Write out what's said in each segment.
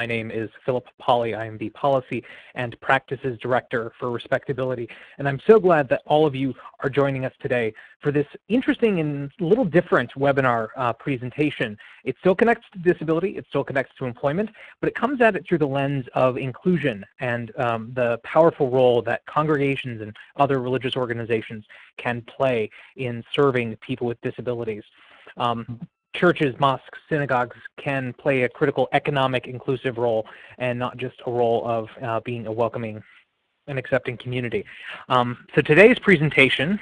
My name is Philip Polly. I am the Policy and Practices Director for Respectability, and I'm so glad that all of you are joining us today for this interesting and a little different webinar presentation. It still connects to disability, it still connects to employment, but it comes at it through the lens of inclusion and the powerful role that congregations and other religious organizations can play in serving people with disabilities. Churches, mosques, synagogues can play a critical economic inclusive role and not just a role of being a welcoming and accepting community. So today's presentation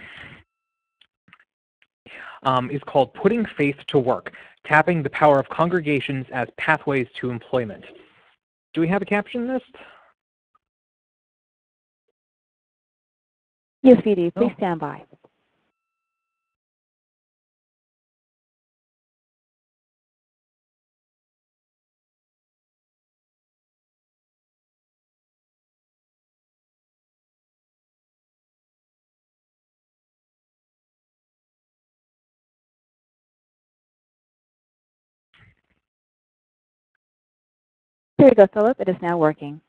is called Putting Faith to Work, Tapping the Power of Congregations as Pathways to Employment. Do we have a caption list? Yes, we do. Please stand by. Here you go, Philip. It is now working.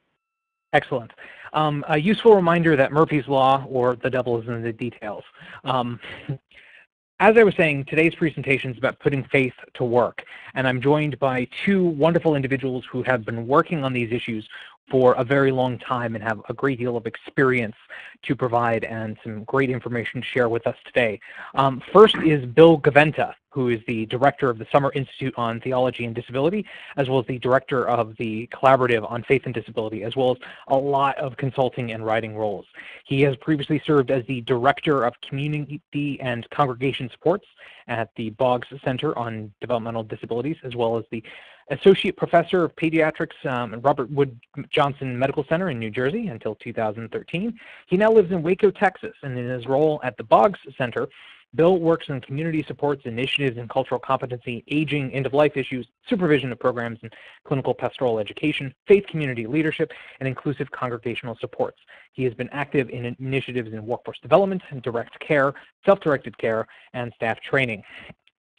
Excellent. A useful reminder that Murphy's Law, or the devil is in the details. As I was saying, today's presentation is about putting faith to work, and I'm joined by two wonderful individuals who have been working on these issues for a very long time and have a great deal of experience to provide and some great information to share with us today. First is Bill Gaventa, who is the director of the Summer Institute on Theology and Disability, as well as the director of the Collaborative on Faith and Disability, as well as a lot of consulting and writing roles. He has previously served as the director of Community and Congregation Supports at the Boggs Center on Developmental Disabilities, as well as the Associate Professor of Pediatrics at Robert Wood Johnson Medical Center in New Jersey until 2013. He now lives in Waco, Texas, and in his role at the Boggs Center, Bill works on community supports, initiatives in cultural competency, aging, end-of-life issues, supervision of programs in clinical pastoral education, faith community leadership, and inclusive congregational supports. He has been active in initiatives in workforce development, and direct care, self-directed care, and staff training.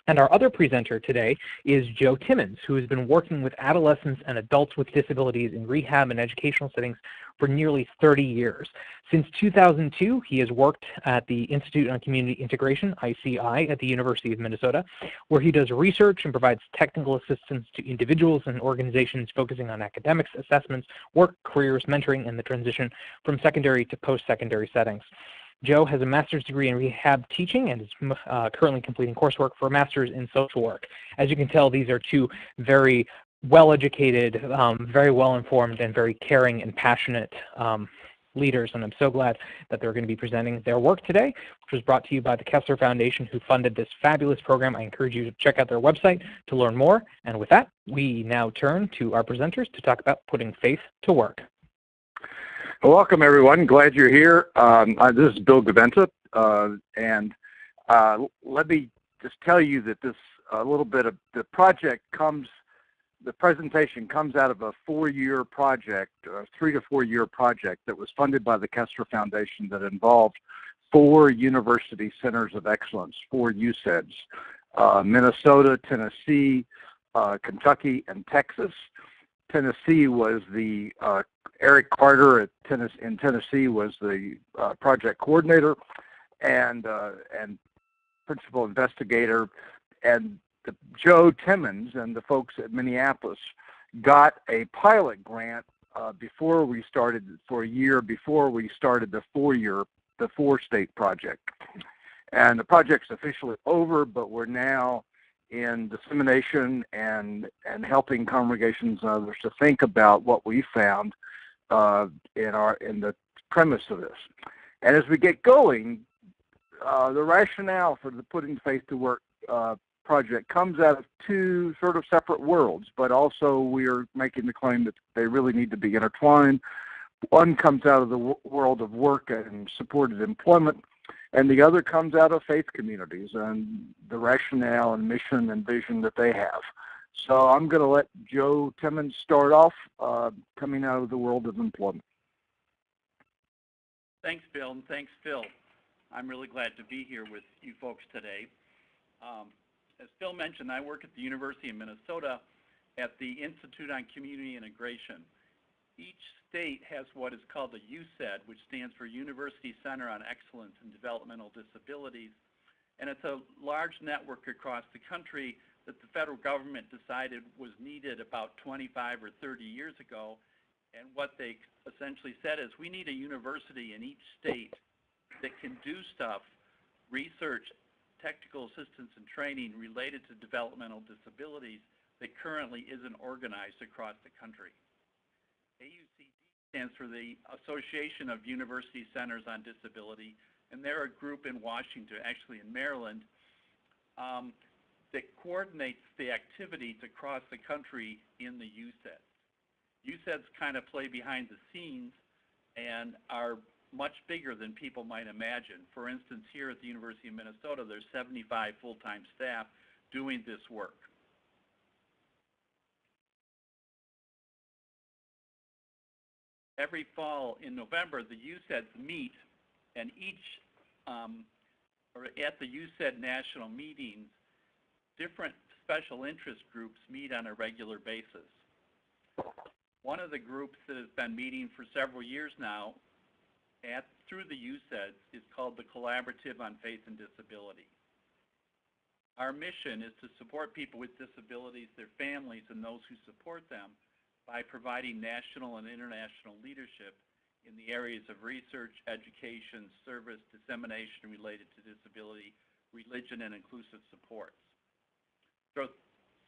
And our other presenter today is Joe Timmons, who has been working with adolescents and adults with disabilities in rehab and educational settings for nearly 30 years. Since 2002, he has worked at the Institute on Community Integration, ICI, at the University of Minnesota, where he does research and provides technical assistance to individuals and organizations focusing on academics, assessments, work, careers, mentoring, and the transition from secondary to post-secondary settings. Joe has a master's degree in rehab teaching and is currently completing coursework for a master's in social work. As you can tell, these are two very well-educated, very well-informed, and very caring and passionate leaders, and I'm so glad that they're going to be presenting their work today, which was brought to you by the Kessler Foundation, who funded this fabulous program. I encourage you to check out their website to learn more. And with that, we now turn to our presenters to talk about putting faith to work. Welcome, everyone. Glad you're here. This is Bill Gaventa, and let me just tell you that this little bit of the project the presentation comes out of a 4-year project, a 3 to 4 year project that was funded by the Kessler Foundation that involved 4 university centers of excellence, 4 UCEDs, Minnesota, Tennessee, Kentucky, and Texas. Tennessee was the Eric Carter in Tennessee was the project coordinator and principal investigator, and Joe Timmons and the folks at Minneapolis got a pilot grant before we started, for a year before we started the 4-state project. And the project's officially over, but we're now in dissemination and helping congregations and others to think about what we found in the premise of this. And as we get going, the rationale for the Putting Faith to Work project comes out of 2 sort of separate worlds, but also we are making the claim that they really need to be intertwined. One comes out of the world of work and supported employment, and the other comes out of faith communities and the rationale and mission and vision that they have. So I'm going to let Joe Timmons start off, coming out of the world of employment. Thanks, Bill, and thanks, Phil. I'm really glad to be here with you folks today. As Phil mentioned, I work at the University of Minnesota at the Institute on Community Integration. Each state has what is called a UCED, which stands for University Center on Excellence in Developmental Disabilities, and it's a large network across the country that the federal government decided was needed about 25 or 30 years ago. And what they essentially said is, we need a university in each state that can do stuff, research, technical assistance and training related to developmental disabilities that currently isn't organized across the country. AUCD stands for the Association of University Centers on Disability, and they're a group in Washington, actually in Maryland, that coordinates the activities across the country in the UCEDs. UCEDs kind of play behind the scenes and are much bigger than people might imagine. For instance, here at the University of Minnesota, there's 75 full-time staff doing this work. Every fall in November, the UCEDs meet, and or at the UCED national meetings, different special interest groups meet on a regular basis. One of the groups that has been meeting for several years now through the UCEDs is called the Collaborative on Faith and Disability. Our mission is to support people with disabilities, their families, and those who support them by providing national and international leadership in the areas of research, education, service, dissemination related to disability, religion, and inclusive supports.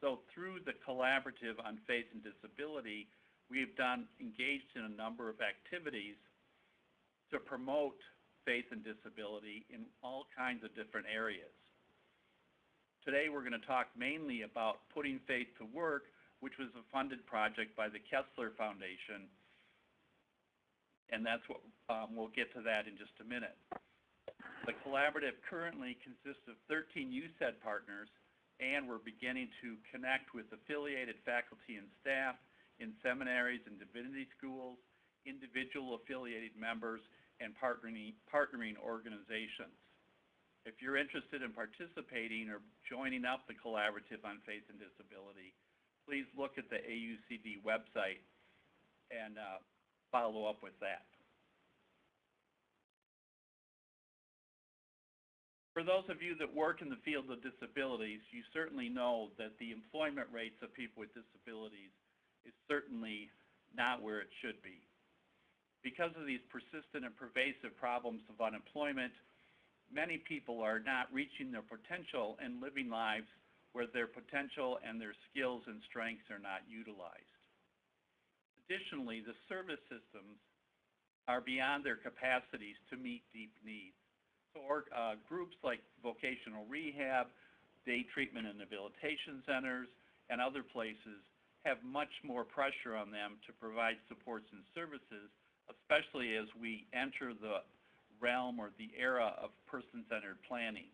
So through the Collaborative on Faith and Disability, we've engaged in a number of activities to promote faith and disability in all kinds of different areas. Today we're going to talk mainly about putting faith to work, which was a funded project by the Kessler Foundation, and that's what we'll get to that in just a minute. The Collaborative currently consists of 13 UCED partners, and we're beginning to connect with affiliated faculty and staff in seminaries and divinity schools, individual affiliated members, and partnering organizations. If you're interested in participating or joining up the Collaborative on Faith and Disability, please look at the AUCD website and follow up with that. For those of you that work in the field of disabilities, you certainly know that the employment rates of people with disabilities is certainly not where it should be. Because of these persistent and pervasive problems of unemployment, many people are not reaching their potential and living lives where their potential and their skills and strengths are not utilized. Additionally, the service systems are beyond their capacities to meet deep needs. So groups like vocational rehab, day treatment and rehabilitation centers, and other places have much more pressure on them to provide supports and services, especially as we enter the realm or the era of person-centered planning.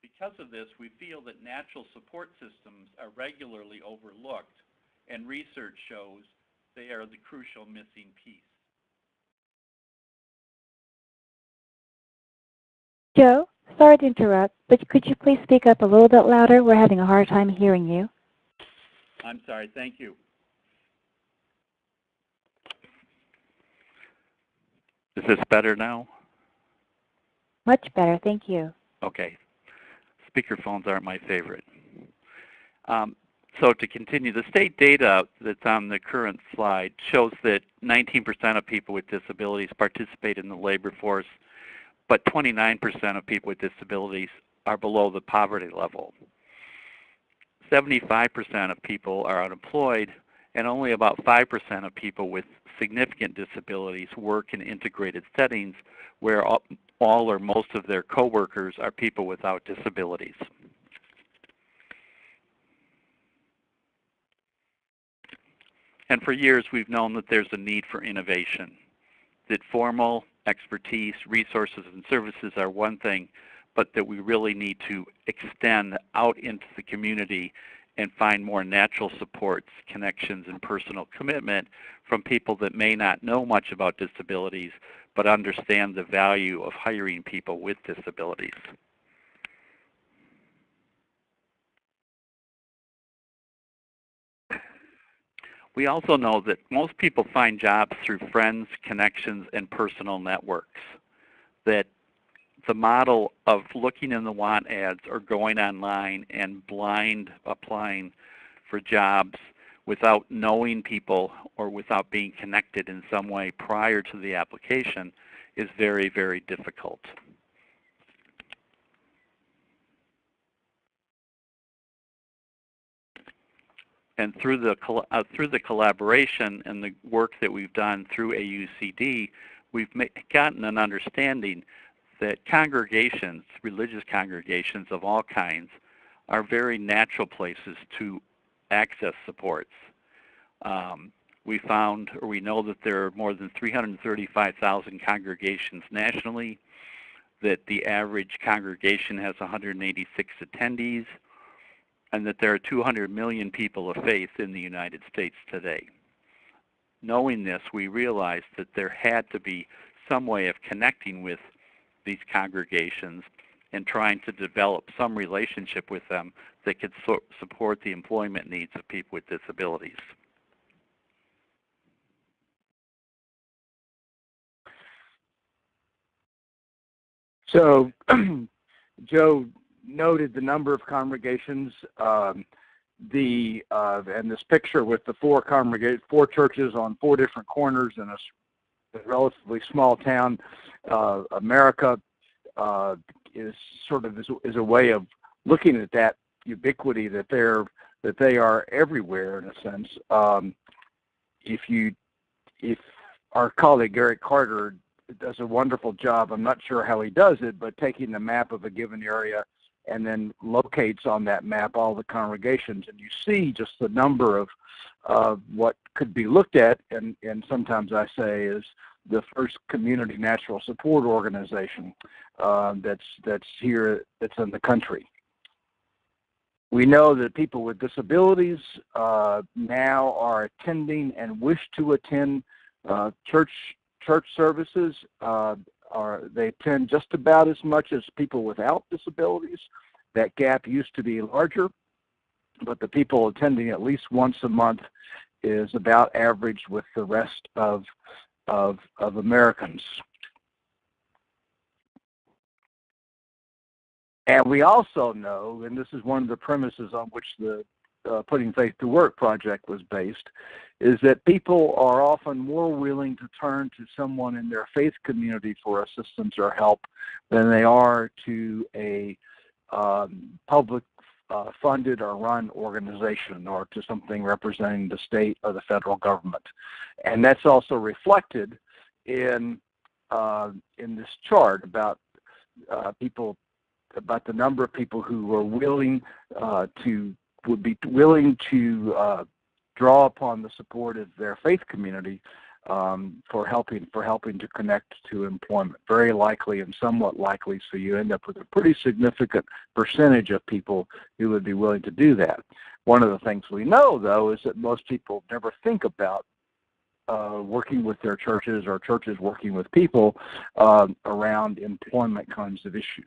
Because of this, we feel that natural support systems are regularly overlooked, and research shows they are the crucial missing piece. Joe, sorry to interrupt, but could you please speak up a little bit louder? We're having a hard time hearing you. I'm sorry, thank you. Is this better now? Much better, thank you. Okay. Speakerphones aren't my favorite. So to continue, the state data that's on the current slide shows that 19% of people with disabilities participate in the labor force, but 29% of people with disabilities are below the poverty level. 75% of people are unemployed, and only about 5% of people with significant disabilities work in integrated settings where all or most of their coworkers are people without disabilities. And for years we've known that there's a need for innovation, that formal expertise, resources, and services are one thing, but that we really need to extend out into the community and find more natural supports, connections, and personal commitment from people that may not know much about disabilities, but understand the value of hiring people with disabilities. We also know that most people find jobs through friends, connections, and personal networks. That the model of looking in the want ads or going online and blind applying for jobs without knowing people or without being connected in some way prior to the application is very, very difficult. And through the collaboration and the work that we've done through AUCD, we've gotten an understanding that congregations, religious congregations of all kinds, are very natural places to access supports. We found, or we know that there are more than 335,000 congregations nationally, that the average congregation has 186 attendees, and that there are 200 million people of faith in the United States today. Knowing this, we realized that there had to be some way of connecting with these congregations and trying to develop some relationship with them that could support the employment needs of people with disabilities. So Joe noted the number of congregations, and this picture with the four churches on four different corners in a relatively small town. America is sort of is a way of looking at that ubiquity that they are everywhere in a sense. If our colleague Eric Carter does a wonderful job, I'm not sure how he does it, but taking the map of a given area and then locates on that map all the congregations, and you see just the number of what could be looked at, and sometimes I say is the first community natural support organization that's here, that's in the country. We know that people with disabilities now are attending and wish to attend church services. They attend just about as much as people without disabilities. That gap used to be larger, but the people attending at least once a month is about average with the rest of Americans. And we also know, and this is one of the premises on which the Putting Faith to Work project was based, is that people are often more willing to turn to someone in their faith community for assistance or help than they are to a public funded or run organization or to something representing the state or the federal government. And that's also reflected in this chart about about the number of people who are would be willing to draw upon the support of their faith community for helping to connect to employment. Very likely and somewhat likely, so you end up with a pretty significant percentage of people who would be willing to do that. One of the things we know, though, is that most people never think about working with their churches or churches working with people around employment kinds of issues.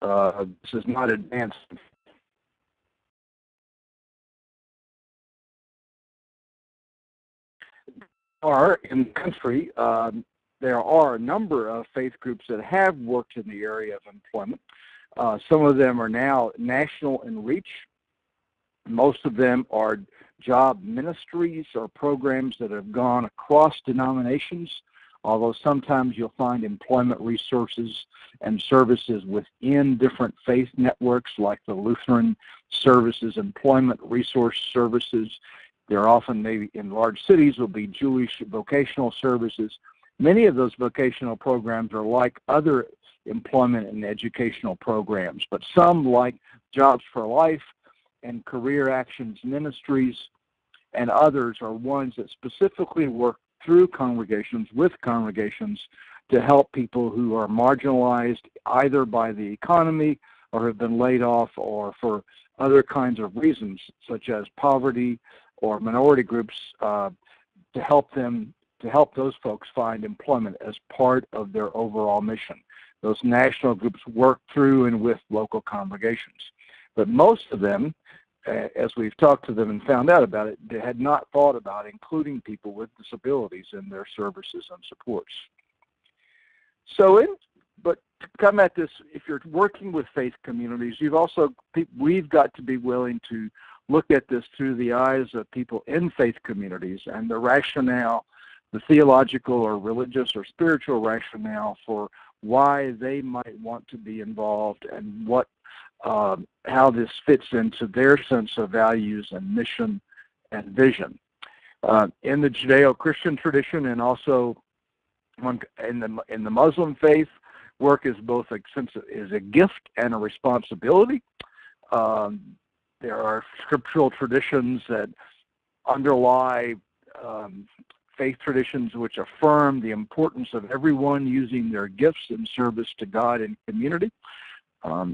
This is not advanced. In the country, there are a number of faith groups that have worked in the area of employment. Some of them are now national in reach. Most of them are job ministries or programs that have gone across denominations, although sometimes you'll find employment resources and services within different faith networks like the Lutheran Services Employment Resource Services. There often, maybe in large cities, will be Jewish vocational services. Many of those vocational programs are like other employment and educational programs, but some, like Jobs for Life and Career Actions Ministries and others, are ones that specifically work through congregations, with congregations, to help people who are marginalized either by the economy or have been laid off or for other kinds of reasons, such as poverty or minority groups, to help those folks find employment as part of their overall mission. those national groups work through and with local congregations. But most of them, as we've talked to them and found out about it, they had not thought about including people with disabilities in their services and supports. But to come at this, if you're working with faith communities, we've got to be willing to look at this through the eyes of people in faith communities and the rationale, the theological or religious or spiritual rationale for why they might want to be involved and how this fits into their sense of values and mission and vision. In the Judeo-Christian tradition and also in the Muslim faith, work is both a gift and a responsibility. There are scriptural traditions that underlie faith traditions which affirm the importance of everyone using their gifts in service to God and community.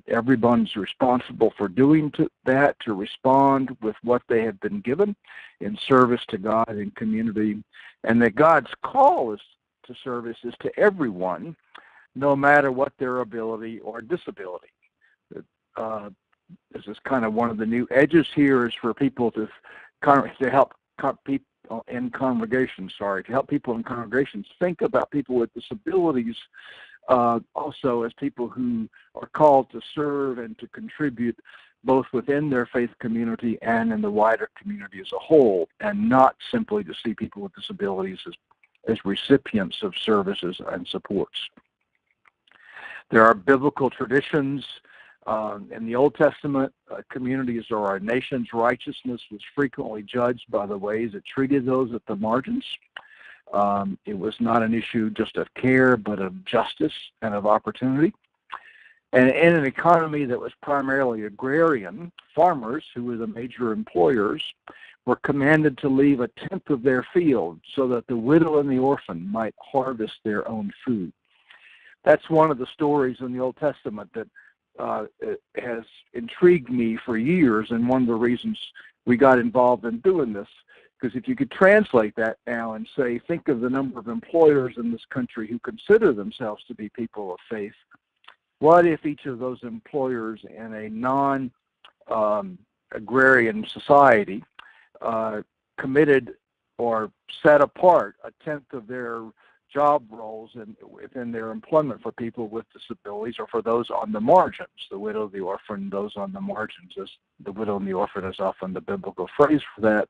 Everyone's responsible for doing that, to respond with what they have been given in service to God and community, and that God's call to service is to everyone, no matter what their ability or disability. This is kind of one of the new edges here, is for people to help people in congregations, to help people in congregations think about people with disabilities also as people who are called to serve and to contribute both within their faith community and in the wider community as a whole, and not simply to see people with disabilities as recipients of services and supports. There are biblical traditions in the Old Testament. Communities or our nation's righteousness was frequently judged by the ways it treated those at the margins. It was not an issue just of care, but of justice and of opportunity. And in an economy that was primarily agrarian, farmers, who were the major employers, were commanded to leave 1/10 of their field so that the widow and the orphan might harvest their own food. That's one of the stories in the Old Testament that has intrigued me for years, and one of the reasons we got involved in doing this. Because if you could translate that now and say, think of the number of employers in this country who consider themselves to be people of faith, what if each of those employers in a non-agrarian society committed or set apart 1/10 of their job roles within their employment for people with disabilities, or for those on the margins, the widow, the orphan, those on the margins, as the widow and the orphan is often the biblical phrase for that,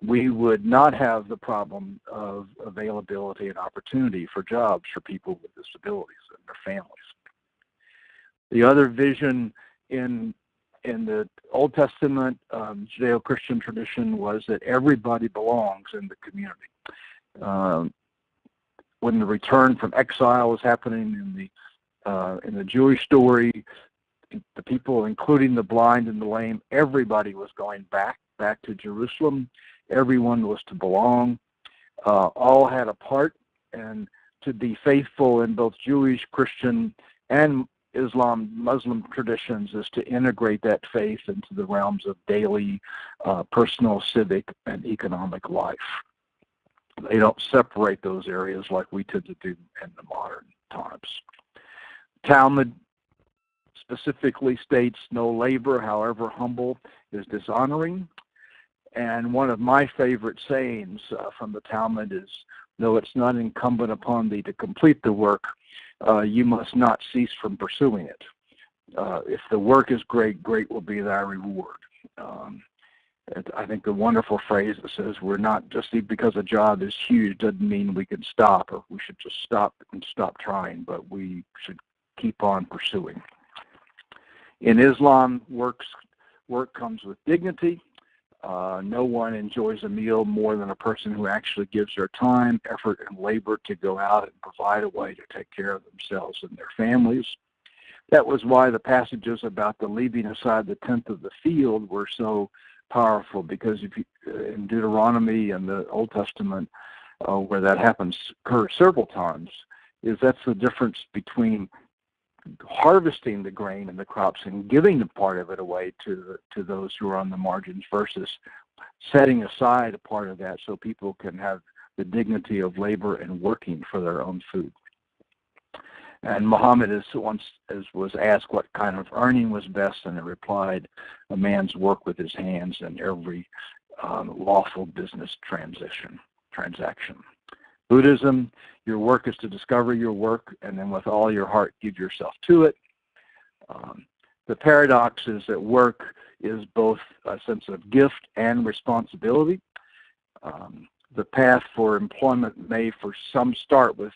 we would not have the problem of availability and opportunity for jobs for people with disabilities and their families. The other vision in the Old Testament Judeo-Christian tradition was that everybody belongs in the community. When the return from exile was happening in the Jewish story, the people, including the blind and the lame, everybody was going back to Jerusalem. Everyone was to belong. All had a part, and to be faithful in both Jewish, Christian, and Muslim traditions is to integrate that faith into the realms of daily, personal, civic, and economic life. They don't separate those areas like we tend to do in the modern times. Talmud specifically states, no labor, however humble, is dishonoring. And one of my favorite sayings from the Talmud is, though it's not incumbent upon thee to complete the work, you must not cease from pursuing it. If the work is great, great will be thy reward. I think the wonderful phrase that says we're not just because a job is huge doesn't mean we can stop, or we should just stop trying, but we should keep on pursuing. In Islam, work comes with dignity. No one enjoys a meal more than a person who actually gives their time, effort, and labor to go out and provide a way to take care of themselves and their families. That was why the passages about the leaving aside the 1/10 of the field were so powerful, because if you, in Deuteronomy and the Old Testament, where that occurs several times, that's the difference between harvesting the grain and the crops and giving a part of it away to those who are on the margins, versus setting aside a part of that so people can have the dignity of labor and working for their own food. And Muhammad was asked what kind of earning was best, and it replied, a man's work with his hands in every lawful business transaction. Buddhism, your work is to discover your work, and then with all your heart give yourself to it. The paradox is that work is both a sense of gift and responsibility. The path for employment may for some start with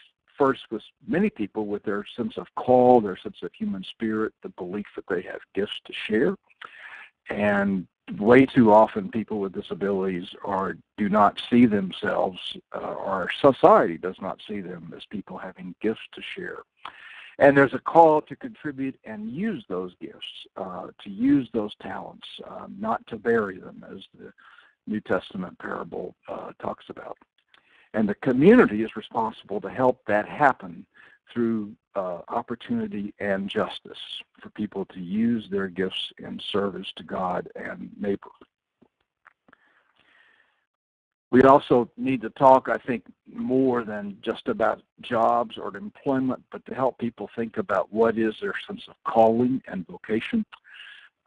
many people with their sense of call, their sense of human spirit, the belief that they have gifts to share. And way too often people with disabilities do not see themselves, or our society does not see them as people having gifts to share. And there's a call to contribute and use those gifts, to use those talents, not to bury them, as the New Testament parable talks about. And the community is responsible to help that happen through opportunity and justice for people to use their gifts in service to God and neighbor. We also need to talk, I think, more than just about jobs or employment, but to help people think about what is their sense of calling and vocation.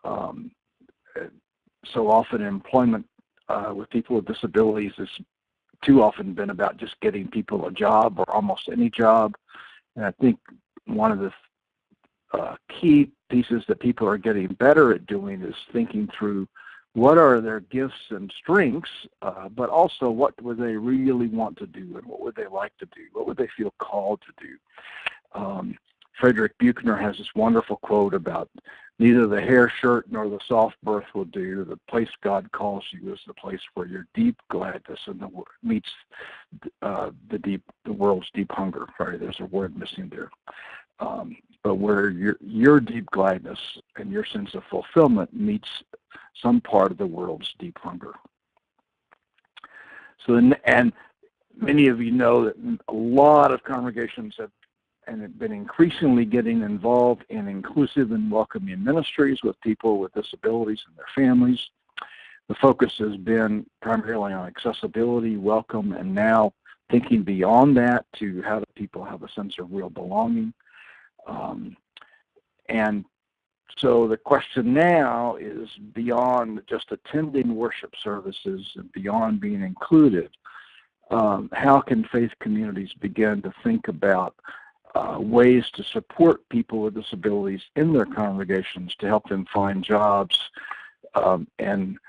So often employment with people with disabilities has too often been about just getting people a job or almost any job. And I think one of the key pieces that people are getting better at doing is thinking through what are their gifts and strengths, but also what would they really want to do and what would they like to do? What would they feel called to do? Frederick Buechner has this wonderful quote about neither the hair shirt nor the soft berth will do. The place God calls you is the place where your deep gladness meets the world's deep hunger. Sorry, there's a word missing there. But where your deep gladness and your sense of fulfillment meets some part of the world's deep hunger. So, and many of you know that a lot of congregations have been increasingly getting involved in inclusive and welcoming ministries with people with disabilities and their families. The focus has been primarily on accessibility, welcome, and now thinking beyond that to how do people have a sense of real belonging. And so the question now is, beyond just attending worship services and beyond being included, how can faith communities begin to think about ways to support people with disabilities in their congregations to help them find jobs, and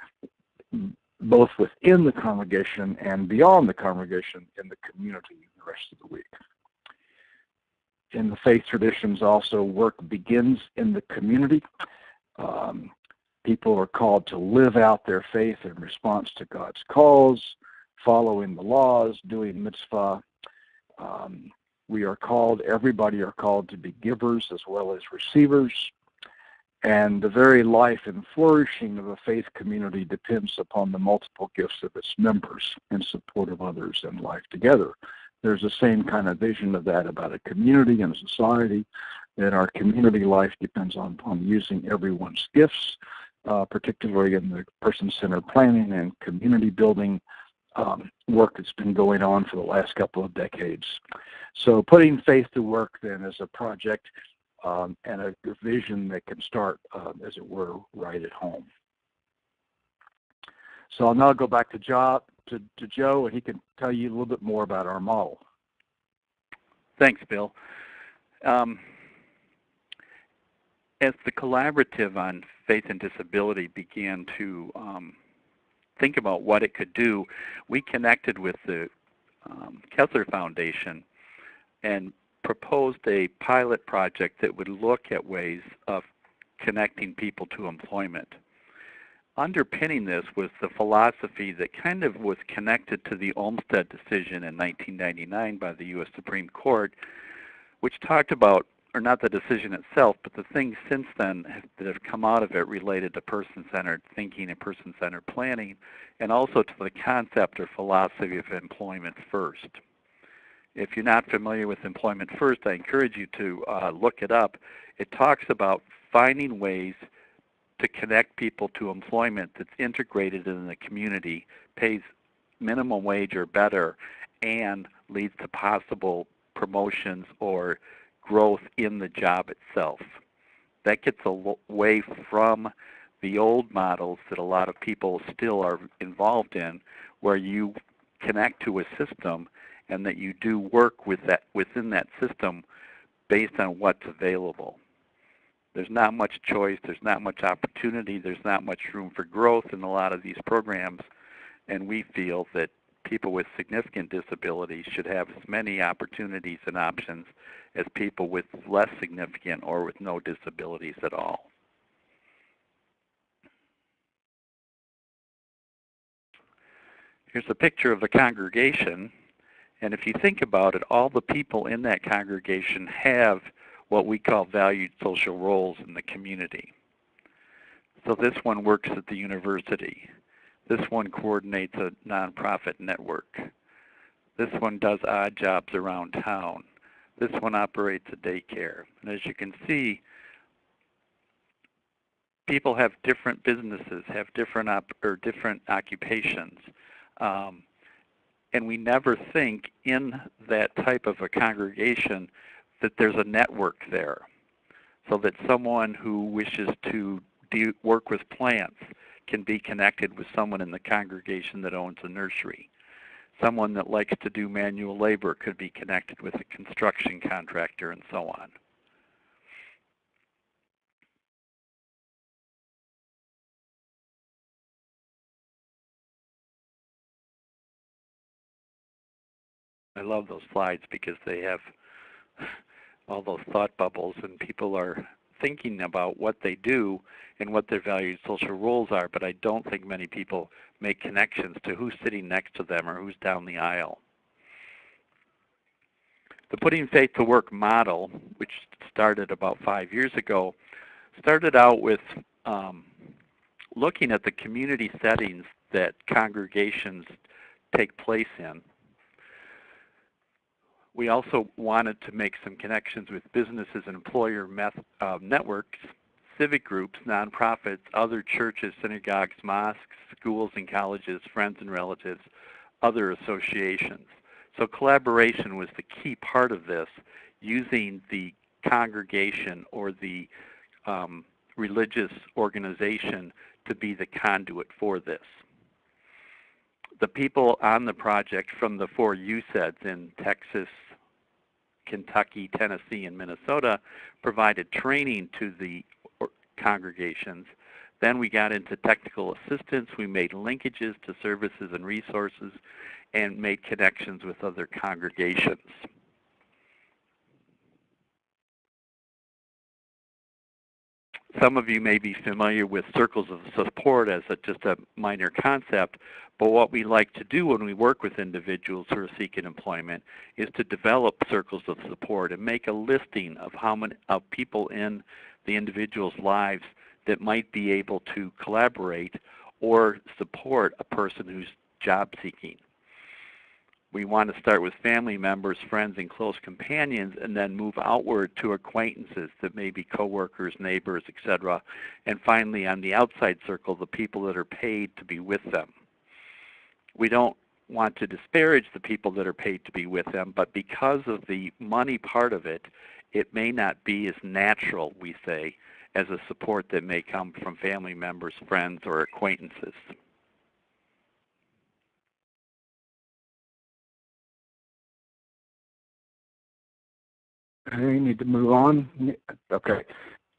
both within the congregation and beyond the congregation in the community the rest of the week. In the faith traditions also, work begins in the community. People are called to live out their faith in response to God's calls, following the laws, doing mitzvah. Everybody are called to be givers as well as receivers. And the very life and flourishing of a faith community depends upon the multiple gifts of its members in support of others and life together. There's the same kind of vision of that about a community and a society, that our community life depends on using everyone's gifts, particularly in the person-centered planning and community building work that's been going on for the last couple of decades. So putting faith to work then is a project and a vision that can start, as it were, right at home. So I'll now go back to Joe, and he can tell you a little bit more about our model. Thanks, Bill. As the collaborative on faith and disability began to think about what it could do, we connected with the Kessler Foundation and proposed a pilot project that would look at ways of connecting people to employment. Underpinning this was the philosophy that kind of was connected to the Olmsted decision in 1999 by the U.S. Supreme Court, which talked about, or not the decision itself, but the things since then that have come out of it related to person-centered thinking and person-centered planning, and also to the concept or philosophy of employment first. If you're not familiar with employment first, I encourage you to look it up. It talks about finding ways to connect people to employment that's integrated in the community, pays minimum wage or better, and leads to possible promotions or growth in the job itself. That gets away from the old models that a lot of people still are involved in, where you connect to a system and that you do work with that within that system based on what's available. There's not much choice, there's not much opportunity, there's not much room for growth in a lot of these programs, and we feel that people with significant disabilities should have as many opportunities and options as people with less significant or with no disabilities at all. Here's a picture of a congregation, and if you think about it, all the people in that congregation have what we call valued social roles in the community. So this one works at the university. This one coordinates a nonprofit network. This one does odd jobs around town. This one operates a daycare. And as you can see, people have different businesses, have different occupations. And we never think in that type of a congregation that there's a network there, so that someone who wishes to work with plants can be connected with someone in the congregation that owns a nursery. Someone that likes to do manual labor could be connected with a construction contractor, and so on. I love those slides because they have all those thought bubbles, and people are thinking about what they do and what their valued social roles are, but I don't think many people make connections to who's sitting next to them or who's down the aisle. The Putting Faith to Work model, which started about 5 years ago, started out with looking at the community settings that congregations take place in. We also wanted to make some connections with businesses and employer networks, civic groups, nonprofits, other churches, synagogues, mosques, schools and colleges, friends and relatives, other associations. So collaboration was the key part of this, using the congregation or the religious organization to be the conduit for this. The people on the project from the 4 USEDs in Texas, Kentucky, Tennessee, and Minnesota provided training to the congregations. Then we got into technical assistance. We made linkages to services and resources and made connections with other congregations. Some of you may be familiar with circles of support as just a minor concept, but what we like to do when we work with individuals who are seeking employment is to develop circles of support and make a listing of how many people in the individual's lives that might be able to collaborate or support a person who's job seeking. We want to start with family members, friends, and close companions, and then move outward to acquaintances that may be coworkers, neighbors, etc. And finally, on the outside circle, the people that are paid to be with them. We don't want to disparage the people that are paid to be with them, but because of the money part of it, it may not be as natural, we say, as a support that may come from family members, friends, or acquaintances. I need to move on. Okay.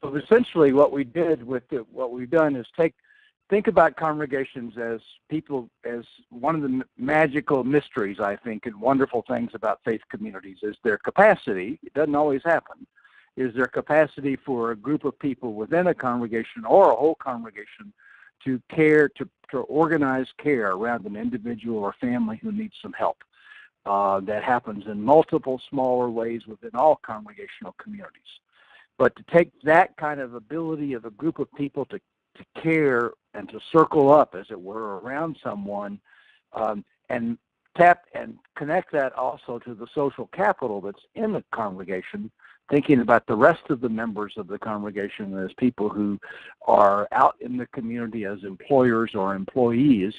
So essentially, what we did with what we've done is think about congregations as people, as one of the magical mysteries, I think, and wonderful things about faith communities is their capacity. It doesn't always happen. Is their capacity for a group of people within a congregation or a whole congregation to care, to organize care around an individual or family who needs some help. That happens in multiple smaller ways within all congregational communities. But to take that kind of ability of a group of people to care and to circle up, as it were, around someone, and tap and connect that also to the social capital that's in the congregation, thinking about the rest of the members of the congregation as people who are out in the community as employers or employees,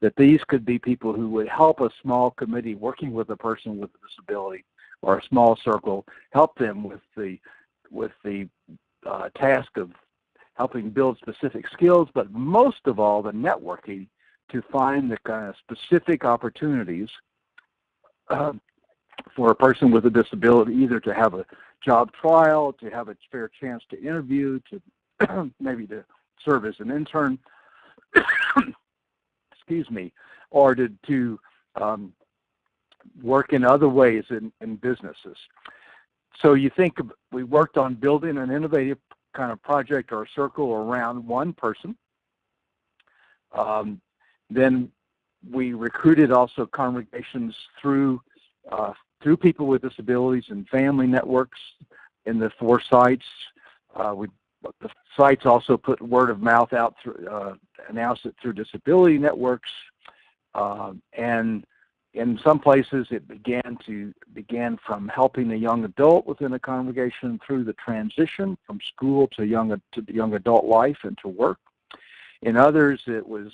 that these could be people who would help a small committee working with a person with a disability or a small circle, help them with the task of helping build specific skills, but most of all the networking to find the kind of specific opportunities for a person with a disability, either to have a job trial, to have a fair chance to interview, to maybe to serve as an intern, excuse me, or to work in other ways in businesses. So you think we worked on building an innovative kind of project or circle around one person. Then we recruited also congregations through people with disabilities and family networks in the 4 sites. The sites also put word of mouth out through, announced it through disability networks, and in some places it began from helping a young adult within a congregation through the transition from school to the young adult life and to work. In others, it was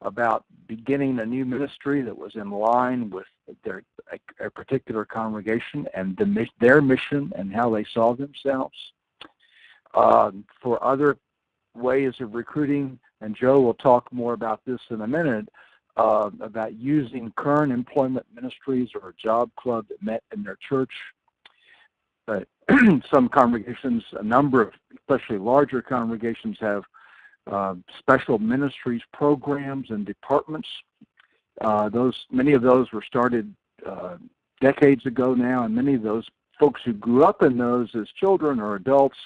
about beginning a new ministry that was in line with a particular congregation and their mission and how they saw themselves. For other ways of recruiting, and Joe will talk more about this in a minute, about using current employment ministries or a job club that met in their church. But some congregations, a number of especially larger congregations, have special ministries programs and departments. Many of those were started decades ago now, and many of those folks who grew up in those as children or adults,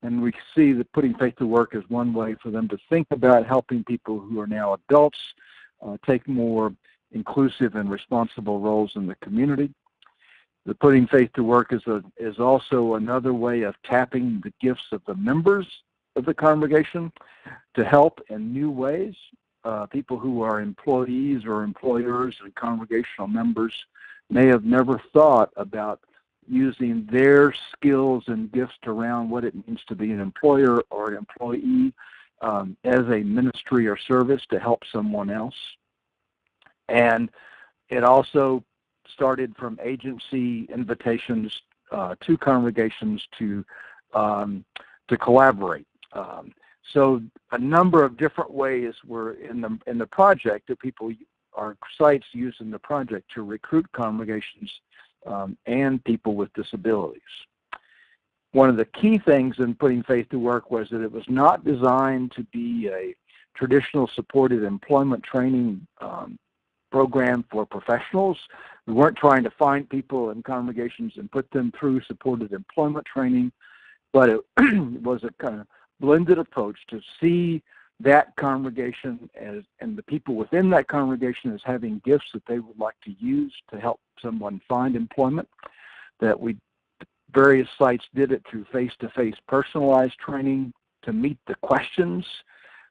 and we see that putting faith to work is one way for them to think about helping people who are now adults take more inclusive and responsible roles in the community. The putting faith to work is also another way of tapping the gifts of the members of the congregation to help in new ways. People who are employees or employers and congregational members may have never thought about using their skills and gifts around what it means to be an employer or an employee as a ministry or service to help someone else. And it also started from agency invitations to congregations to collaborate. So a number of different ways were in the project that our sites use in the project to recruit congregations and people with disabilities. One of the key things in putting faith to work was that it was not designed to be a traditional supported employment training program for professionals. We weren't trying to find people in congregations and put them through supported employment training, but it was a kind of blended approach to see that congregation and the people within that congregation as having gifts that they would like to use to help someone find employment. That various sites did it through face-to-face personalized training to meet the questions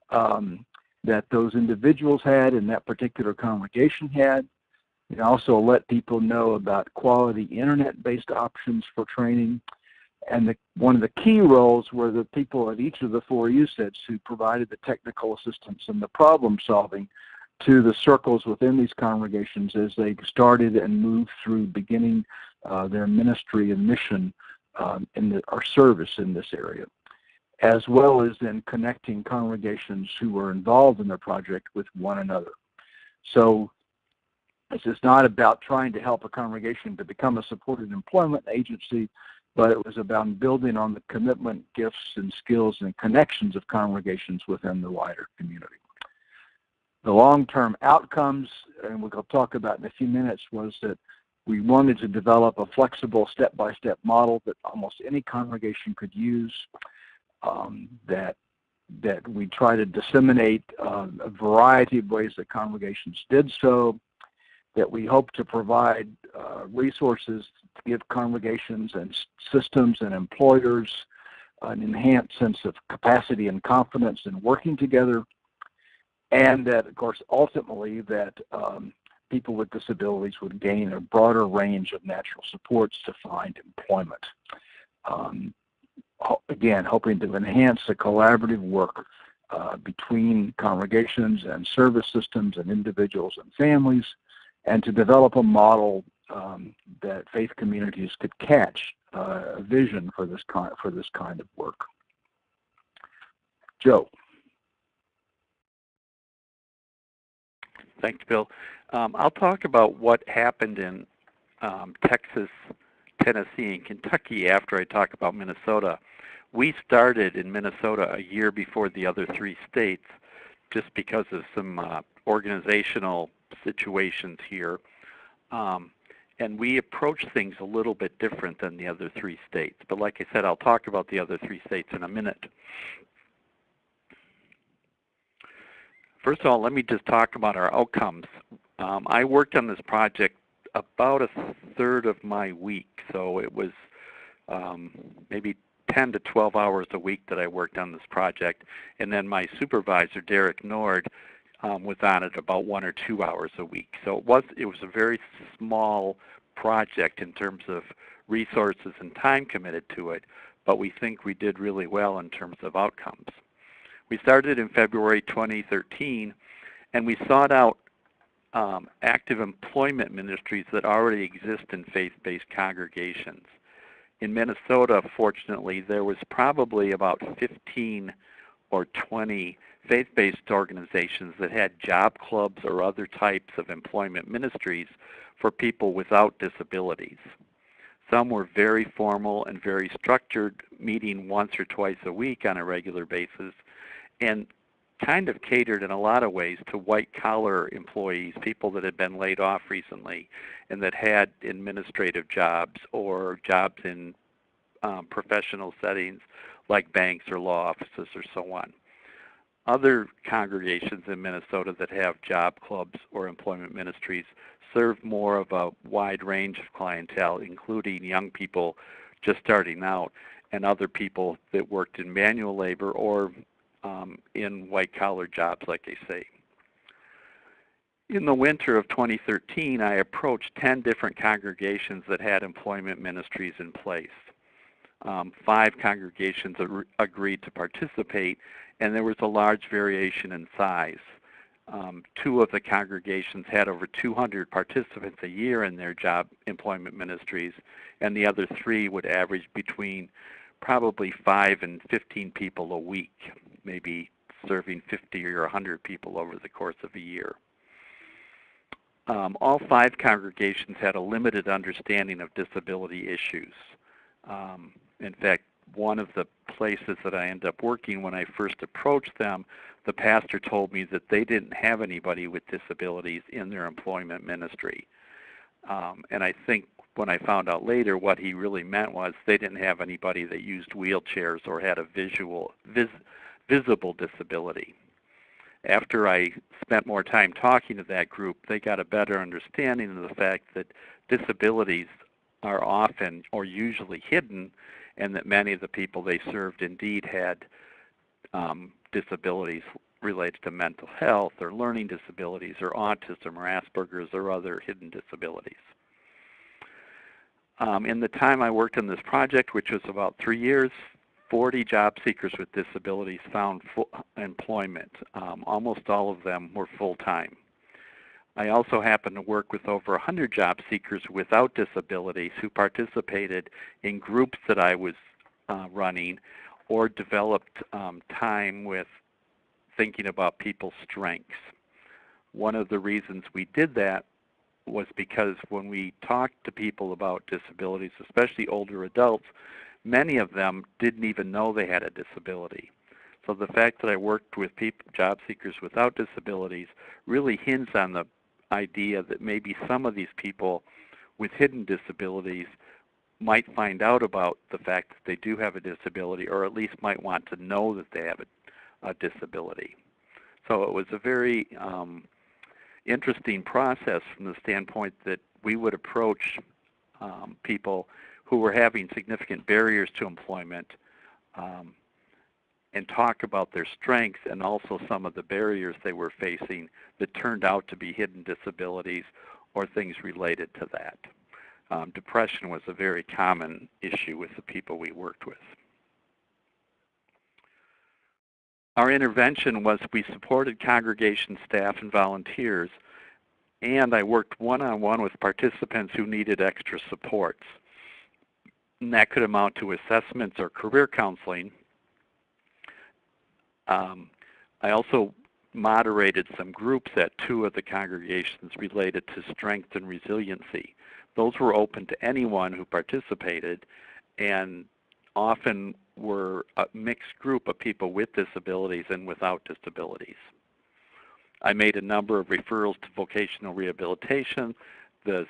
that those individuals had and that particular congregation had. We also let people know about quality internet-based options for training. And one of the key roles were the people at each of the 4 USEDs who provided the technical assistance and the problem solving to the circles within these congregations as they started and moved through beginning their ministry and mission our service in this area, as well as in connecting congregations who were involved in the project with one another. So this is not about trying to help a congregation to become a supported employment agency, but it was about building on the commitment, gifts, and skills and connections of congregations within the wider community. The long-term outcomes, and we'll talk about in a few minutes, was that we wanted to develop a flexible step-by-step model that almost any congregation could use, that we try to disseminate a variety of ways that congregations did so, that we hope to provide resources to give congregations and systems and employers an enhanced sense of capacity and confidence in working together, and that, of course, ultimately that people with disabilities would gain a broader range of natural supports to find employment. Again, hoping to enhance the collaborative work between congregations and service systems and individuals and families, and to develop a model that faith communities could catch a vision for this kind of work. Joe. Thanks, Bill. I'll talk about what happened in Texas, Tennessee, and Kentucky after I talk about Minnesota. We started in Minnesota a year before the other 3 states just because of some organizational situations here. And we approach things a little bit different than the other 3 states. But like I said, I'll talk about the other 3 states in a minute. First of all, let me just talk about our outcomes. I worked on this project about a third of my week, so it was maybe 10 to 12 hours a week that I worked on this project, and then my supervisor, Derek Nord, was on it about 1 or 2 hours a week. So it was a very small project in terms of resources and time committed to it, but we think we did really well in terms of outcomes. We started in February 2013, and we sought out active employment ministries that already exist in faith-based congregations. In Minnesota, fortunately, there was probably about 15 or 20 faith-based organizations that had job clubs or other types of employment ministries for people without disabilities. Some were very formal and very structured, meeting once or twice a week on a regular basis, and kind of catered in a lot of ways to white-collar employees, people that had been laid off recently and that had administrative jobs or jobs in professional settings like banks or law offices or so on. Other congregations in Minnesota that have job clubs or employment ministries serve more of a wide range of clientele, including young people just starting out and other people that worked in manual labor or in white-collar jobs, like I say. In the winter of 2013, I approached 10 different congregations that had employment ministries in place. 5 congregations agreed to participate, and there was a large variation in size. 2 of the congregations had over 200 participants a year in their job employment ministries, and the other 3 would average between probably 5 and 15 people a week, maybe serving 50 or 100 people over the course of a year. All 5 congregations had a limited understanding of disability issues. In fact, one of the places that I ended up working, when I first approached them, the pastor told me that they didn't have anybody with disabilities in their employment ministry. And I think when I found out later, what he really meant was they didn't have anybody that used wheelchairs or had a visible disability. After I spent more time talking to that group, they got a better understanding of the fact that disabilities are often or usually hidden, and that many of the people they served indeed had disabilities related to mental health or learning disabilities or autism or Asperger's or other hidden disabilities. In the time I worked on this project, which was about 3 years, 40 job seekers with disabilities found full employment. Almost all of them were full-time. I also happened to work with over 100 job seekers without disabilities who participated in groups that I was running or developed time with thinking about people's strengths. One of the reasons we did that was because when we talked to people about disabilities, especially older adults, many of them didn't even know they had a disability. So the fact that I worked with job seekers without disabilities really hinged on the idea that maybe some of these people with hidden disabilities might find out about the fact that they do have a disability, or at least might want to know that they have a disability. So it was a very interesting process from the standpoint that we would approach people who were having significant barriers to employment and talk about their strengths and also some of the barriers they were facing that turned out to be hidden disabilities or things related to that. Depression was a very common issue with the people we worked with. Our intervention was we supported congregation staff and volunteers and I worked one-on-one with participants who needed extra supports. And that could amount to assessments or career counseling. I also moderated some groups at 2 of the congregations related to strength and resiliency. Those were open to anyone who participated, and often were a mixed group of people with disabilities and without disabilities. I made a number of referrals to vocational rehabilitation, the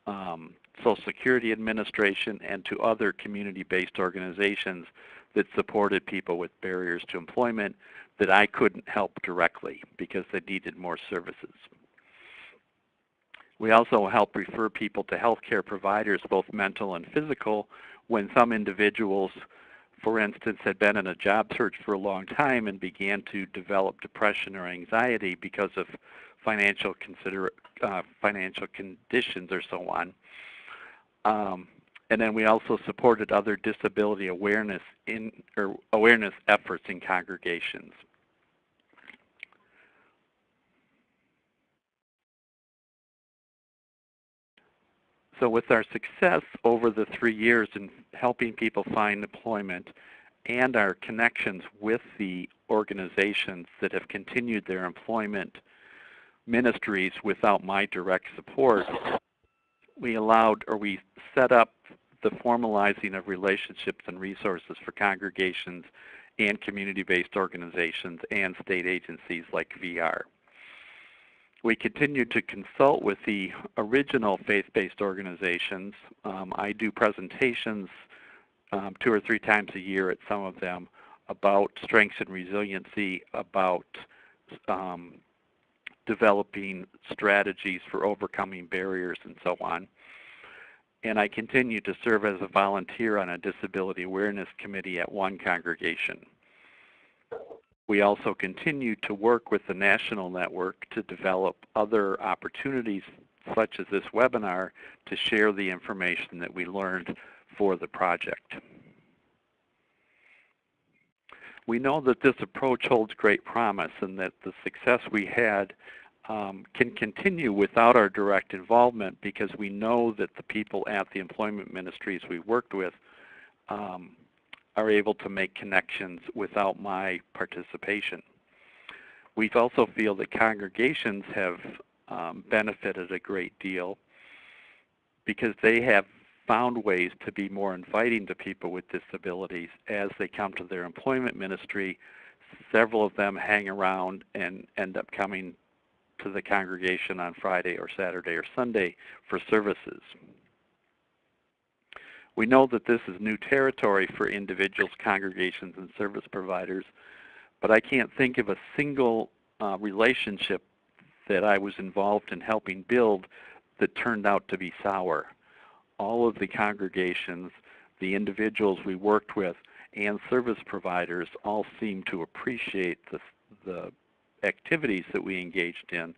Social Security Administration, and to other community-based organizations that supported people with barriers to employment that I couldn't help directly because they needed more services. We also help refer people to healthcare providers, both mental and physical, when some individuals, for instance, had been in a job search for a long time and began to develop depression or anxiety because of financial conditions or so on. And then we also supported other disability awareness efforts in congregations. So with our success over the 3 years in helping people find employment and our connections with the organizations that have continued their employment ministries without my direct support, we set up the formalizing of relationships and resources for congregations and community-based organizations and state agencies like VR. We continue to consult with the original faith-based organizations. I do presentations 2 or 3 times a year at some of them about strengths and resiliency, about developing strategies for overcoming barriers and so on. And I continue to serve as a volunteer on a disability awareness committee at one congregation. We also continue to work with the national network to develop other opportunities, such as this webinar, to share the information that we learned for the project. We know that this approach holds great promise and that the success we had can continue without our direct involvement, because we know that the people at the employment ministries we worked with are able to make connections without my participation. We also feel that congregations have benefited a great deal because they have found ways to be more inviting to people with disabilities as they come to their employment ministry. Several of them hang around and end up coming to the congregation on Friday or Saturday or Sunday for services. We know that this is new territory for individuals, congregations, and service providers, but I can't think of a single relationship that I was involved in helping build that turned out to be sour. All of the congregations, the individuals we worked with, and service providers all seem to appreciate the activities that we engaged in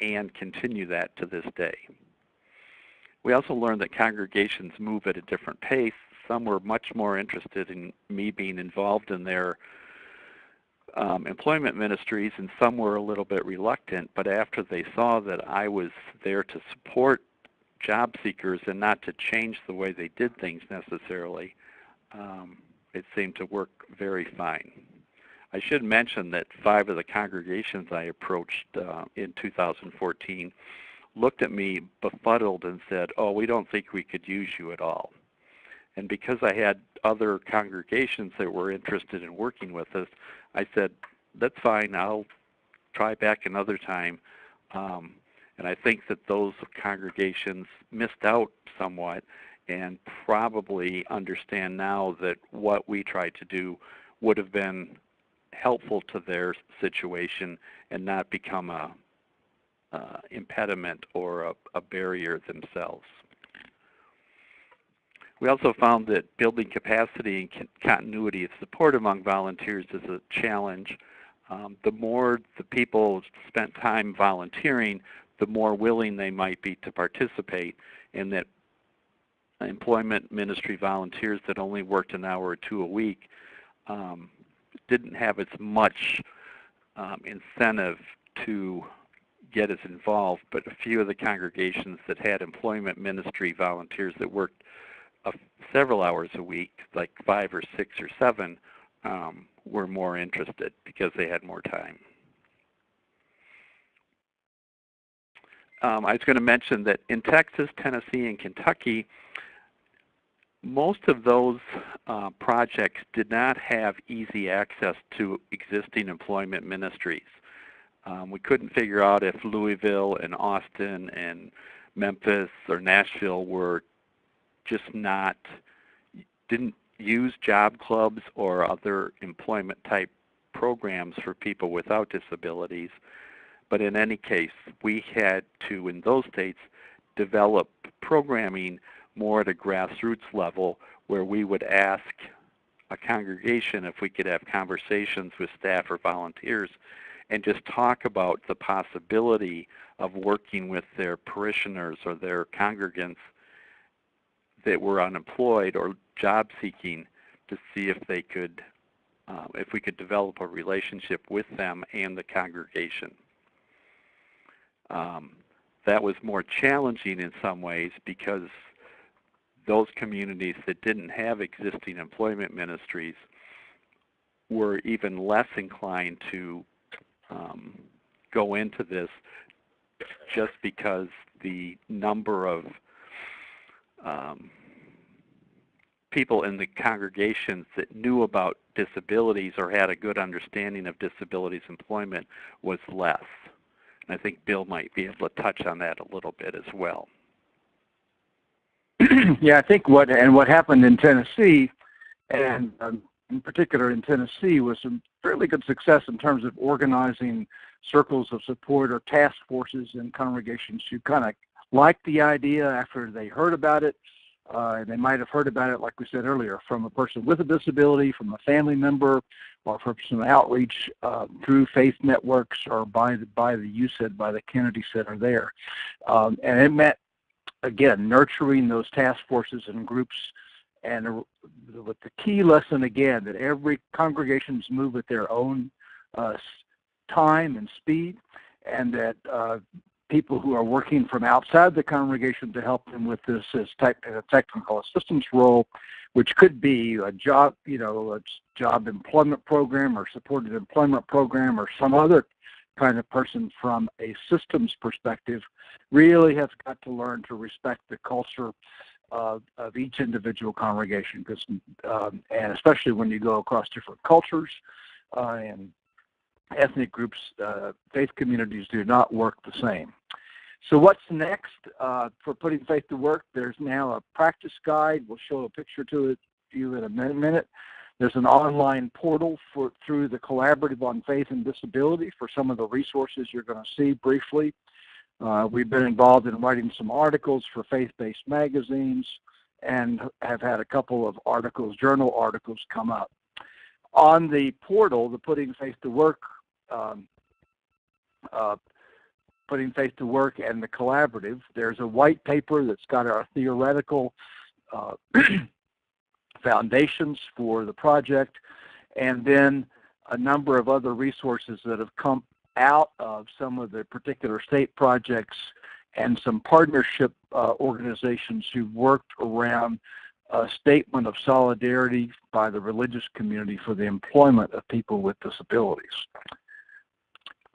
and continue that to this day. We also learned that congregations move at a different pace. Some were much more interested in me being involved in their employment ministries, and some were a little bit reluctant, but after they saw that I was there to support job seekers and not to change the way they did things necessarily, it seemed to work very fine. I should mention that 5 of the congregations I approached in 2014 looked at me befuddled and said, "Oh, we don't think we could use you at all." And because I had other congregations that were interested in working with us, I said, "That's fine, I'll try back another time." And I think that those congregations missed out somewhat and probably understand now that what we tried to do would have been helpful to their situation and not become a impediment or a barrier themselves. We also found that building capacity and continuity of support among volunteers is a challenge. The more the people spent time volunteering, the more willing they might be to participate, and that employment ministry volunteers that only worked an hour or 2 a week didn't have as much incentive to get as involved, but a few of the congregations that had employment ministry volunteers that worked several hours a week, like 5 or 6 or 7, were more interested because they had more time. I was going to mention that in Texas, Tennessee, and Kentucky, most of those projects did not have easy access to existing employment ministries. We couldn't figure out if Louisville and Austin and Memphis or Nashville were just didn't use job clubs or other employment type programs for people without disabilities. But in any case, we had to, in those states, develop programming more at a grassroots level where we would ask a congregation if we could have conversations with staff or volunteers and just talk about the possibility of working with their parishioners or their congregants that were unemployed or job seeking to see if they could, if we could develop a relationship with them and the congregation. That was more challenging in some ways because those communities that didn't have existing employment ministries were even less inclined to go into this just because the number of people in the congregations that knew about disabilities or had a good understanding of disabilities employment was less. And I think Bill might be able to touch on that a little bit as well. Yeah, I think what happened in Tennessee, and in particular in Tennessee, was some fairly good success in terms of organizing circles of support or task forces in congregations who kind of liked the idea after they heard about it. And they might have heard about it, like we said earlier, from a person with a disability, from a family member, or from some outreach through faith networks or by the USED, by the Kennedy Center there. And it meant, again, nurturing those task forces and groups, and with the key lesson, again, that every congregations move at their own time and speed, and that people who are working from outside the congregation to help them with this as a technical assistance role, which could be a job, a job employment program or supported employment program or some other kind of person from a systems perspective, really have got to learn to respect the culture of each individual congregation, because and especially when you go across different cultures and ethnic groups, faith communities do not work the same. So what's next for putting faith to work? There's now a practice guide. We'll show a picture to you in a minute. There's an online portal through the Collaborative on Faith and Disability for some of the resources you're going to see briefly. We've been involved in writing some articles for faith-based magazines and have had a couple of articles, journal articles, come up. On the portal, the Putting Faith to Work Putting Faith to Work and the Collaborative, there's a white paper that's got our theoretical foundations for the project, and then a number of other resources that have come out of some of the particular state projects and some partnership organizations who worked around a statement of solidarity by the religious community for the employment of people with disabilities.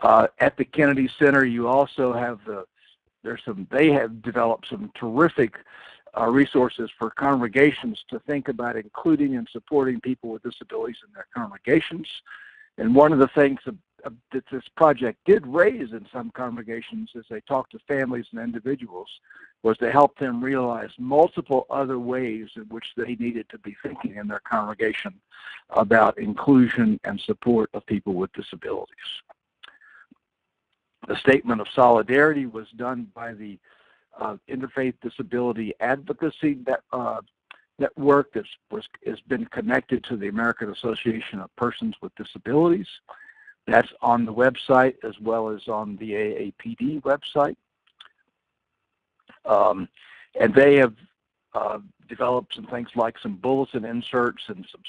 At the Kennedy Center, you also have they have developed some terrific resources for congregations to think about including and supporting people with disabilities in their congregations. And one of the things that this project did raise in some congregations as they talked to families and individuals was to help them realize multiple other ways in which they needed to be thinking in their congregation about inclusion and support of people with disabilities. The statement of solidarity was done by the Interfaith Disability Advocacy Network that has been connected to the American Association of Persons with Disabilities. That's on the website as well as on the AAPD website. And they have developed some things like some bulletin inserts and some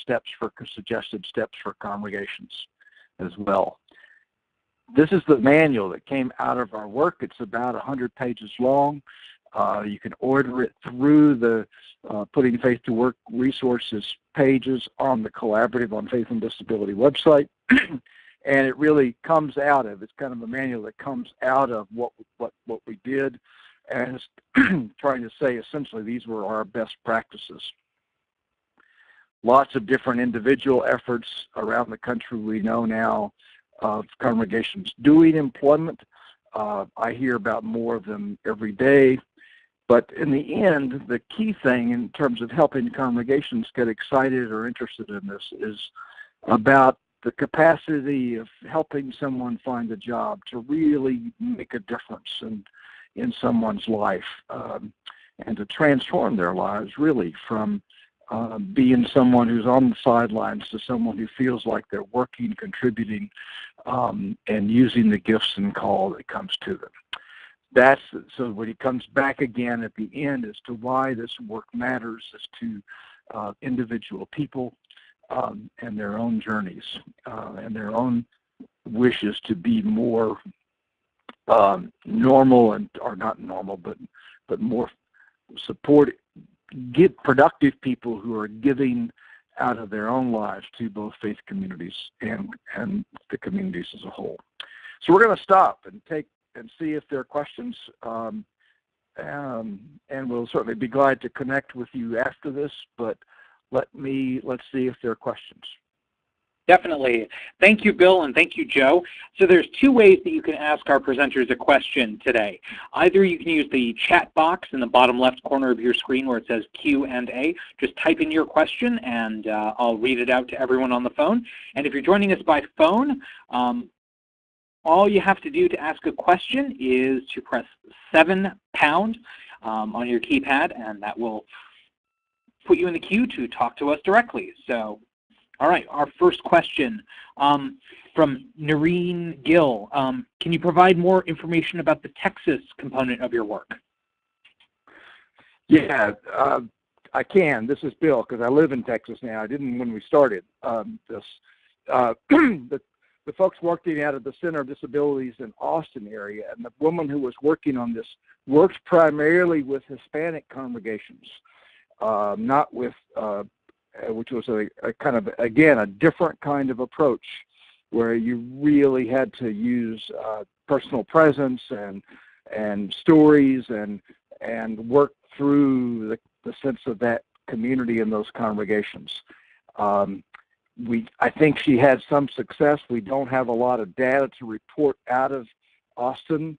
suggested steps for congregations as well. this is the manual that came out of our work. It's about 100 pages long. You can order it through the Putting Faith to Work resources pages on the Collaborative on Faith and Disability website. And it really comes out of, it's kind of a manual that comes out of what we did, and it's trying to say essentially these were our best practices. Lots of different individual efforts around the country we know now of congregations doing employment. I hear about more of them every day. But in the end, the key thing in terms of helping congregations get excited or interested in this is about the capacity of helping someone find a job to really make a difference in someone's life, and to transform their lives really from being someone who's on the sidelines to someone who feels like they're working, contributing, and using the gifts and call that comes to them. That's so when he comes back again at the end as to why this work matters is to individual people and their own journeys and their own wishes to be more normal, and or not normal, but more support, get productive people who are giving out of their own lives to both faith communities and the communities as a whole. So we're going to stop and see if there are questions, and we'll certainly be glad to connect with you after this, but let's see if there are questions. Definitely. Thank you, Bill, and thank you, Joe. So there's two ways that you can ask our presenters a question today. Either you can use the chat box in the bottom left corner of your screen where it says Q&A. Just type in your question, and I'll read it out to everyone on the phone. And if you're joining us by phone, all you have to do to ask a question is to press 7# on your keypad, and that will put you in the queue to talk to us directly. So, all right, our first question from Noreen Gill. Can you provide more information about the Texas component of your work? Yeah, I can. This is Bill, because I live in Texas now. I didn't when we started this. The folks working out of the Center of Disabilities in Austin area, and the woman who was working on this worked primarily with Hispanic congregations, not with, which was a kind of, again, a different kind of approach where you really had to use personal presence and stories and work through the sense of that community in those congregations. I think she had some success. We don't have a lot of data to report out of Austin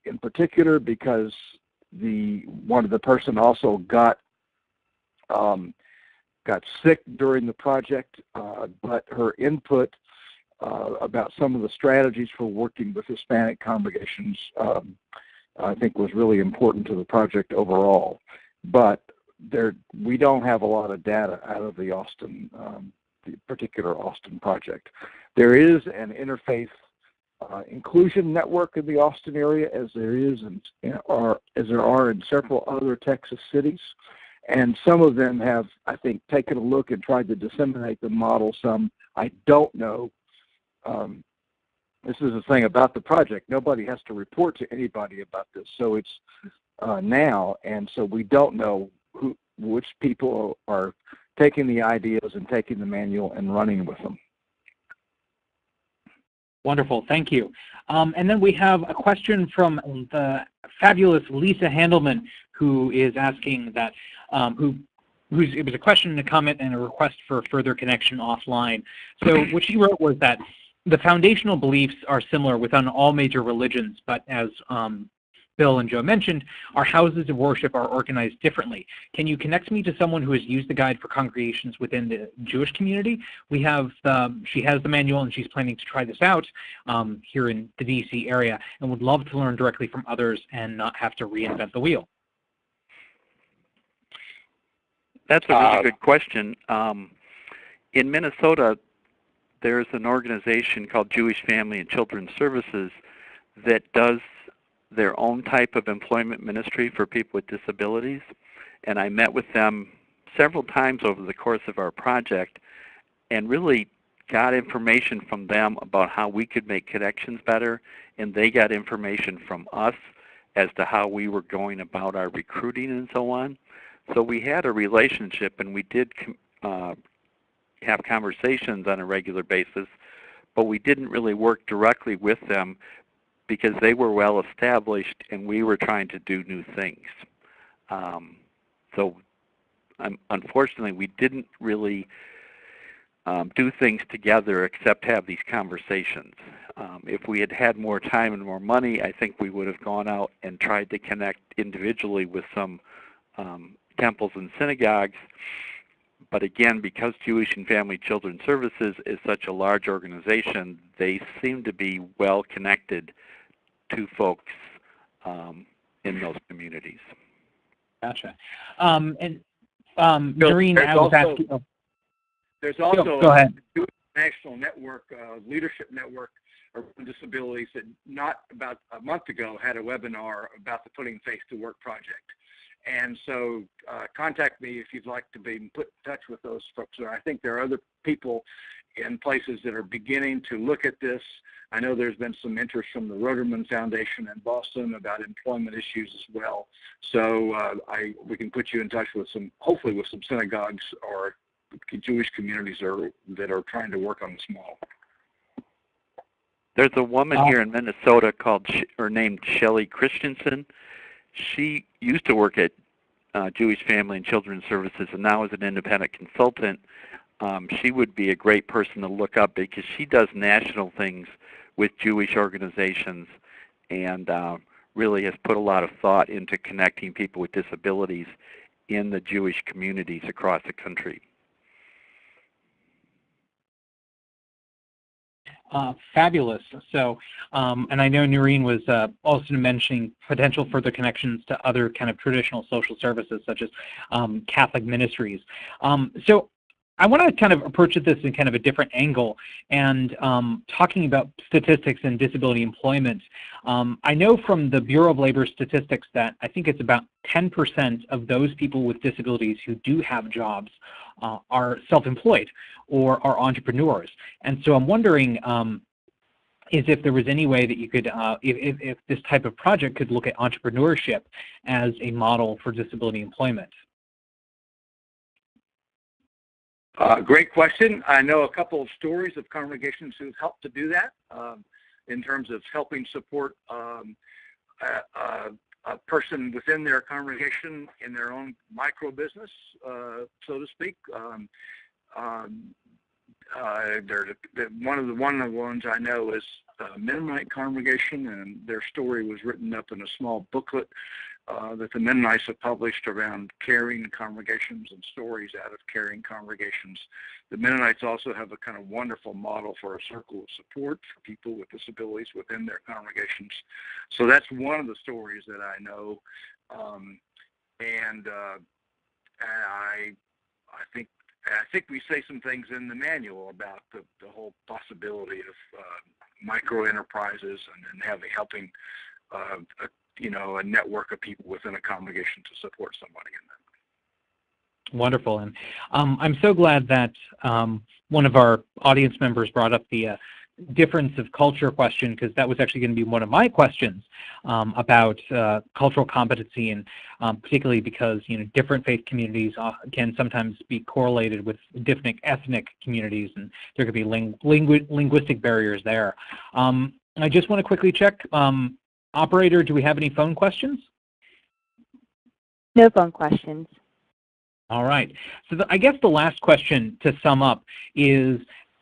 in particular, because one of the person also got sick during the project, but her input about some of the strategies for working with Hispanic congregations I think was really important to the project overall. But we don't have a lot of data out of the Austin the particular Austin project. There is an interfaith inclusion network in the Austin area, as there are in several other Texas cities, and some of them have, I think, taken a look and tried to disseminate the model. Some I don't know. This is the thing about the project. Nobody has to report to anybody about this, so it's now, and so we don't know which people are taking the ideas and taking the manual and running with them. Wonderful, thank you. And then we have a question from the fabulous Lisa Handelman, who is asking that, it was a question and a comment and a request for further connection offline. So what she wrote was that the foundational beliefs are similar within all major religions, but as Bill and Joe mentioned, our houses of worship are organized differently. Can you connect me to someone who has used the guide for congregations within the Jewish community? She has the manual, and she's planning to try this out here in the DC area, and would love to learn directly from others and not have to reinvent the wheel. That's a really good question. In Minnesota, there's an organization called Jewish Family and Children's Services that does their own type of employment ministry for people with disabilities, and I met with them several times over the course of our project and really got information from them about how we could make connections better, and they got information from us as to how we were going about our recruiting and so on. So we had a relationship, and we did have conversations on a regular basis, but we didn't really work directly with them because they were well established and we were trying to do new things. So unfortunately, we didn't really do things together except have these conversations. If we had had more time and more money, I think we would have gone out and tried to connect individually with some temples and synagogues. But again, because Jewish and Family Children Services is such a large organization, they seem to be well connected to folks in those communities. Gotcha. Noreen, I was asking. Oh. There's also go ahead. a national network, leadership network around disabilities that not about a month ago had a webinar about the Putting Faith to Work project. And so contact me if you'd like to be put in touch with those folks. I think there are other people in places that are beginning to look at this. I know there's been some interest from the Roderman Foundation in Boston about employment issues as well. So we can put you in touch with some, hopefully with some synagogues or Jewish communities that are trying to work on this model. There's a woman here in Minnesota named Shelley Christensen. She used to work at Jewish Family and Children's Services and now is an independent consultant. She would be a great person to look up because she does national things with Jewish organizations and really has put a lot of thought into connecting people with disabilities in the Jewish communities across the country. Fabulous. So, and I know Noreen was also mentioning potential further connections to other kind of traditional social services, such as Catholic ministries. So I want to kind of approach this in kind of a different angle and talking about statistics and disability employment. I know from the Bureau of Labor Statistics that I think it's about 10% of those people with disabilities who do have jobs are self-employed or are entrepreneurs. And so I'm wondering is if there was any way that you could, if this type of project could look at entrepreneurship as a model for disability employment. Great question. I know a couple of stories of congregations who've helped to do that in terms of helping support a person within their congregation in their own micro business, so to speak. One of the ones I know is a Mennonite congregation, and their story was written up in a small booklet that the Mennonites have published around caring congregations and stories out of caring congregations. The Mennonites also have a kind of wonderful model for a circle of support for people with disabilities within their congregations. So that's one of the stories that I know, and I think we say some things in the manual about the whole possibility of micro enterprises and helping a network of people within a congregation to support somebody in that. Wonderful. And I'm so glad that one of our audience members brought up the difference of culture question, because that was actually going to be one of my questions about cultural competency, and particularly because different faith communities can sometimes be correlated with different ethnic communities, and there could be linguistic barriers there. I just want to quickly check. Operator, do we have any phone questions? No phone questions. All right. So I guess the last question to sum up is,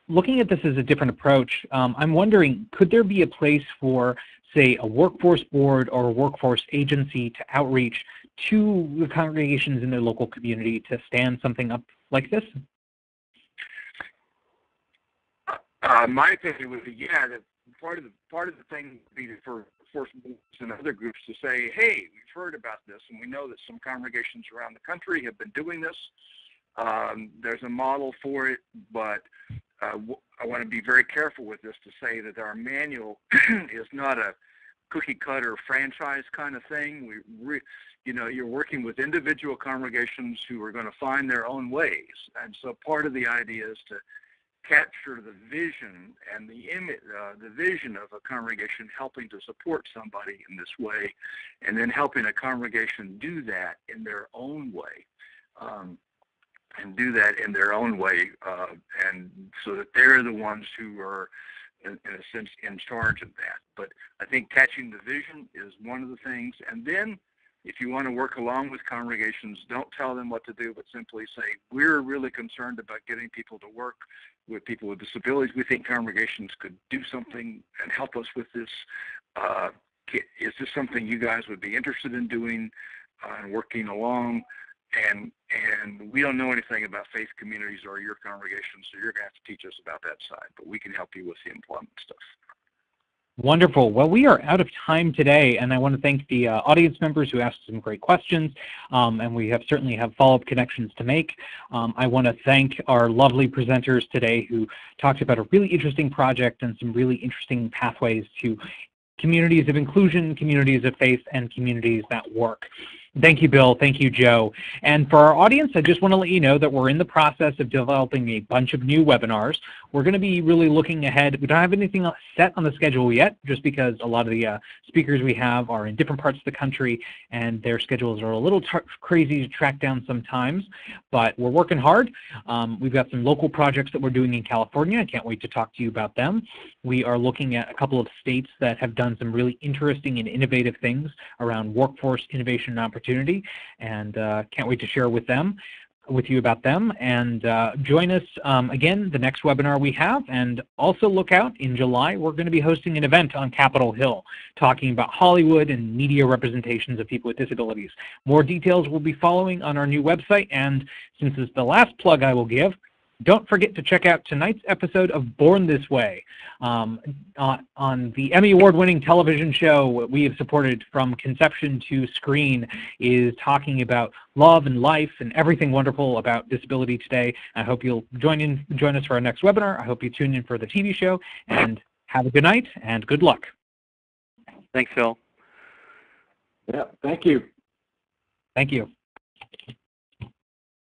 looking at this as a different approach, I'm wondering, could there be a place for, say, a workforce board or a workforce agency to outreach to the congregations in their local community to stand something up like this? My opinion would be, yeah, that part of the thing would be for workforce boards and other groups to say, hey, we've heard about this, and we know that some congregations around the country have been doing this. There's a model for it, but I want to be very careful with this to say that our manual is not a cookie-cutter franchise kind of thing. You're working with individual congregations who are going to find their own ways, and so part of the idea is to capture the vision and the image, the vision of a congregation helping to support somebody in this way, and then helping a congregation do that in their own way, and so that they're the ones who are, in a sense, in charge of that. But I think catching the vision is one of the things, and then if you want to work along with congregations, don't tell them what to do, but simply say, we're really concerned about getting people to work with people with disabilities. We think congregations could do something and help us with this. Is this something you guys would be interested in doing and working along? And we don't know anything about faith communities or your congregation, so you're going to have to teach us about that side, but we can help you with the employment stuff. Wonderful. Well, we are out of time today, and I want to thank the audience members who asked some great questions, and we certainly have follow-up connections to make. I want to thank our lovely presenters today who talked about a really interesting project and some really interesting pathways to communities of inclusion, communities of faith, and communities that work. Thank you, Bill. Thank you, Joe. And for our audience, I just want to let you know that we're in the process of developing a bunch of new webinars. We're going to be really looking ahead. We don't have anything set on the schedule yet, just because a lot of the speakers we have are in different parts of the country, and their schedules are a little crazy to track down sometimes, but we're working hard. We've got some local projects that we're doing in California. I can't wait to talk to you about them. We are looking at a couple of states that have done some really interesting and innovative things around workforce innovation and opportunity, and can't wait to share with you about them. And join us again the next webinar we have, and also look out in July. We're going to be hosting an event on Capitol Hill talking about Hollywood and media representations of people with disabilities. More details will be following on our new website, and since it's the last plug I will give, don't forget to check out tonight's episode of Born This Way. On the Emmy Award-winning television show we have supported from conception to screen is talking about love and life and everything wonderful about disability today. I hope you'll join us for our next webinar. I hope you tune in for the TV show, and have a good night and good luck. Thanks, Phil. Yeah, thank you. Thank you.